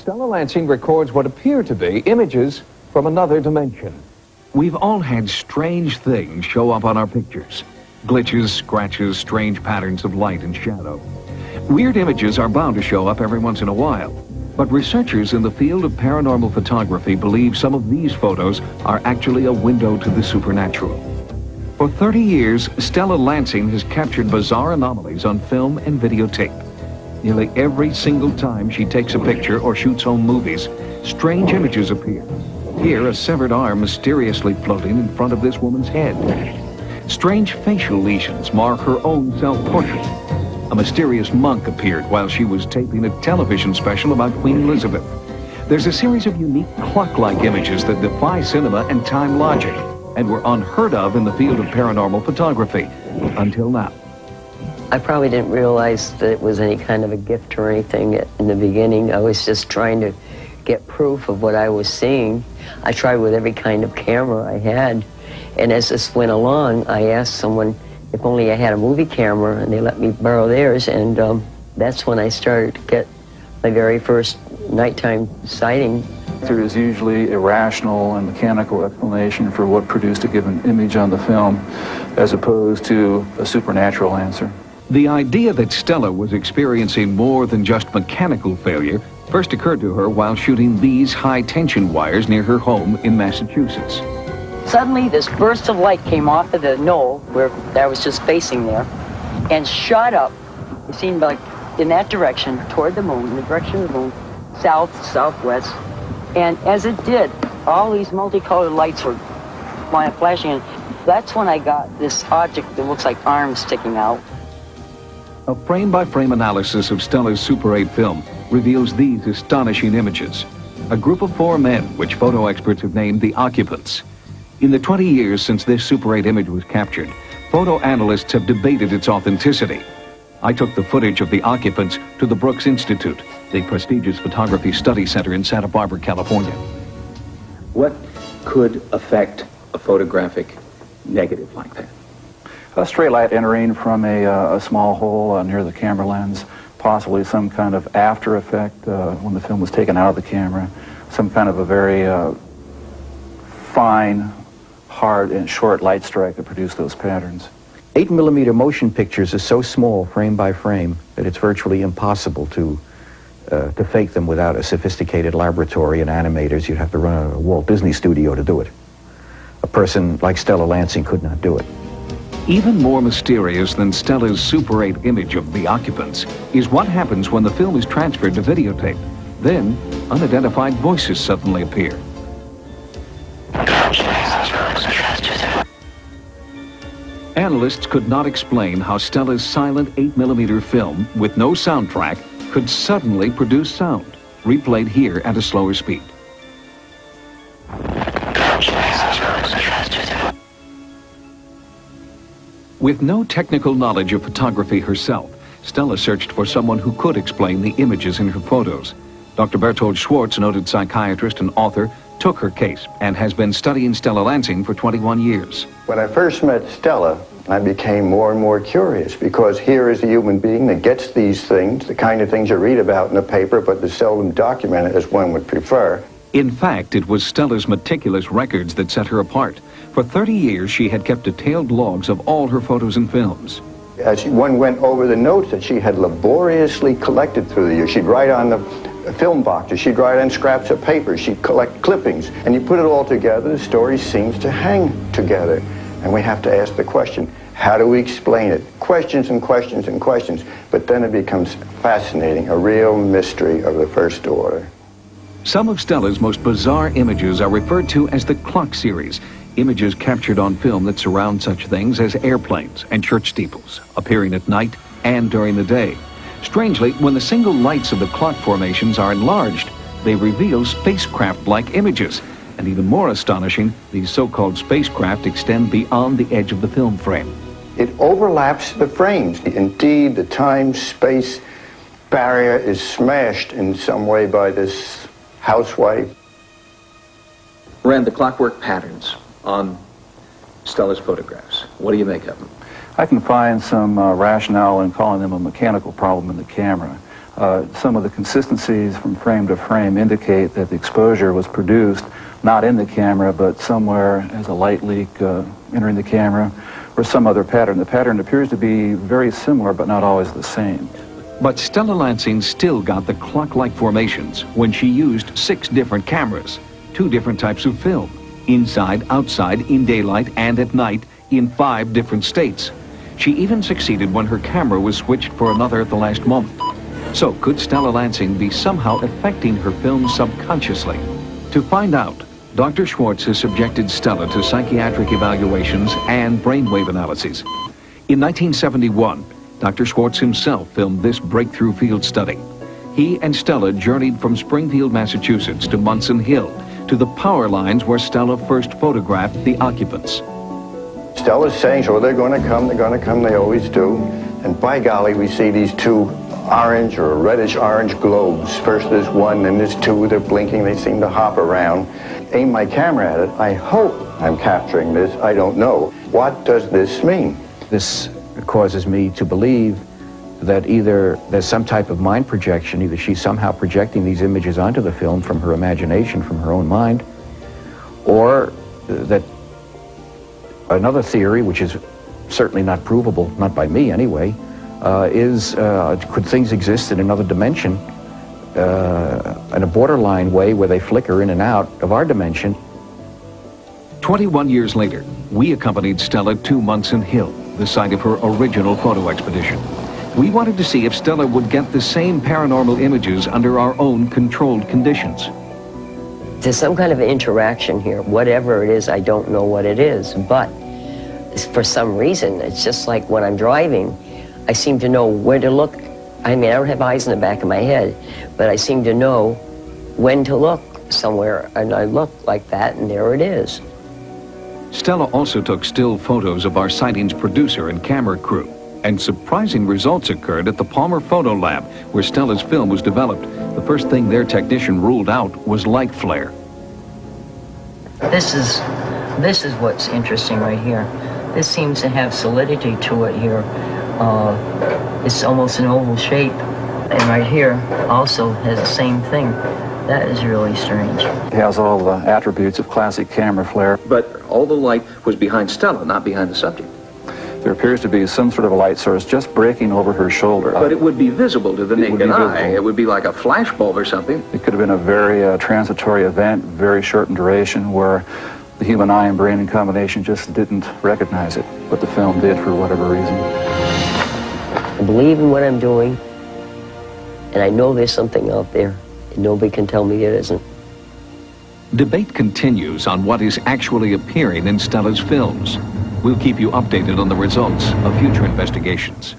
Stella Lansing records what appear to be images from another dimension. We've all had strange things show up on our pictures. Glitches, scratches, strange patterns of light and shadow. Weird images are bound to show up every once in a while. But researchers in the field of paranormal photography believe some of these photos are actually a window to the supernatural. For 30 years, Stella Lansing has captured bizarre anomalies on film and videotape. Nearly every single time she takes a picture or shoots home movies, strange images appear. Here, a severed arm mysteriously floating in front of this woman's head. Strange facial lesions mark her own self-portrait. A mysterious monk appeared while she was taping a television special about Queen Elizabeth. There's a series of unique clock-like images that defy cinema and time logic, and were unheard of in the field of paranormal photography, until now. I probably didn't realize that it was any kind of a gift or anything in the beginning. I was just trying to get proof of what I was seeing. I tried with every kind of camera I had, and as this went along, I asked someone if only I had a movie camera, and they let me borrow theirs, and that's when I started to get my very first nighttime sighting. There is usually a rational and mechanical explanation for what produced a given image on the film, as opposed to a supernatural answer. The idea that Stella was experiencing more than just mechanical failure first occurred to her while shooting these high-tension wires near her home in Massachusetts. Suddenly, this burst of light came off of the knoll where I was just facing there and shot up. It seemed like in that direction, toward the moon, in the direction of the moon, south, southwest. And as it did, all these multicolored lights were flashing, and that's when I got this object that looks like arms sticking out. A frame-by-frame analysis of Stella's Super 8 film reveals these astonishing images. A group of 4 men, which photo experts have named the occupants. In the 20 years since this Super 8 image was captured, photo analysts have debated its authenticity. I took the footage of the occupants to the Brooks Institute, the prestigious photography study center in Santa Barbara, California. What could affect a photographic negative like that? A stray light entering from a small hole near the camera lens, possibly some kind of after effect when the film was taken out of the camera, some kind of a very fine, hard, and short light strike that produced those patterns. 8mm motion pictures are so small, frame by frame, that it's virtually impossible to fake them without a sophisticated laboratory and animators. You'd have to run a Walt Disney studio to do it. A person like Stella Lansing could not do it. Even more mysterious than Stella's Super 8 image of the occupants is what happens when the film is transferred to videotape. Then, unidentified voices suddenly appear. Analysts could not explain how Stella's silent 8mm film, with no soundtrack, could suddenly produce sound, replayed here at a slower speed. With no technical knowledge of photography herself, Stella searched for someone who could explain the images in her photos. Dr. Bertold Schwartz, noted psychiatrist and author, took her case and has been studying Stella Lansing for 21 years. When I first met Stella, I became more and more curious, because here is a human being that gets these things, the kind of things you read about in the paper, but is seldom documented as one would prefer. In fact, it was Stella's meticulous records that set her apart. For 30 years, she had kept detailed logs of all her photos and films. As one went over the notes that she had laboriously collected through the years, she'd write on the film boxes, she'd write on scraps of paper, she'd collect clippings, and you put it all together, the story seems to hang together. And we have to ask the question, how do we explain it? Questions and questions and questions, but then it becomes fascinating, a real mystery of the first order. Some of Stella's most bizarre images are referred to as the clock series, images captured on film that surround such things as airplanes and church steeples, appearing at night and during the day. Strangely, when the single lights of the clock formations are enlarged, they reveal spacecraft-like images. And even more astonishing, these so-called spacecraft extend beyond the edge of the film frame. It overlaps the frames. Indeed, the time-space barrier is smashed in some way by this housewife. Rand, the clockwork patterns on Stella's photographs, what do you make of them? I can find some rationale in calling them a mechanical problem in the camera. Some of the consistencies from frame to frame indicate that the exposure was produced not in the camera, but somewhere as a light leak entering the camera, or some other pattern. The pattern appears to be very similar, but not always the same. But Stella Lansing still got the clock-like formations when she used 6 different cameras, 2 different types of film, inside, outside, in daylight, and at night, in 5 different states. She even succeeded when her camera was switched for another at the last moment. So could Stella Lansing be somehow affecting her film subconsciously? To find out, Dr. Schwartz has subjected Stella to psychiatric evaluations and brainwave analyses. In 1971, Dr. Schwartz himself filmed this breakthrough field study. He and Stella journeyed from Springfield, Massachusetts to Munson Hill, to the power lines where Stella first photographed the occupants. Stella's saying, oh, they're going to come, they always do. And by golly, we see these 2 orange or reddish-orange globes. First there's 1, then there's 2, they're blinking, they seem to hop around. Aim my camera at it, I hope I'm capturing this, I don't know. What does this mean? This causes me to believe that either there's some type of mind projection, either she's somehow projecting these images onto the film from her imagination, from her own mind, or that another theory, which is certainly not provable, not by me anyway, is could things exist in another dimension, in a borderline way where they flicker in and out of our dimension. 21 years later, we accompanied Stella to Munson Hill, the site of her original photo expedition. We wanted to see if Stella would get the same paranormal images under our own controlled conditions. There's some kind of interaction here. Whatever it is, I don't know what it is, but for some reason, it's just like when I'm driving, I seem to know where to look. I mean, I don't have eyes in the back of my head, but I seem to know when to look somewhere, and I look like that, and there it is. Stella also took still photos of our sightings producer and camera crew, and surprising results occurred at the Palmer Photo Lab, where Stella's film was developed. The first thing their technician ruled out was light flare. This is what's interesting right here. This seems to have solidity to it here. It's almost an oval shape, and right here also has the same thing. That is really strange. It has all the attributes of classic camera flare. But all the light was behind Stella, not behind the subject. There appears to be some sort of light source just breaking over her shoulder. But it would be visible to the naked eye. It would be like a flashbulb or something. It could have been a very transitory event, very short in duration, where the human eye and brain in combination just didn't recognize it, but the film did for whatever reason. I believe in what I'm doing, and I know there's something out there, and nobody can tell me it isn't. Debate continues on what is actually appearing in Stella's films. We'll keep you updated on the results of future investigations.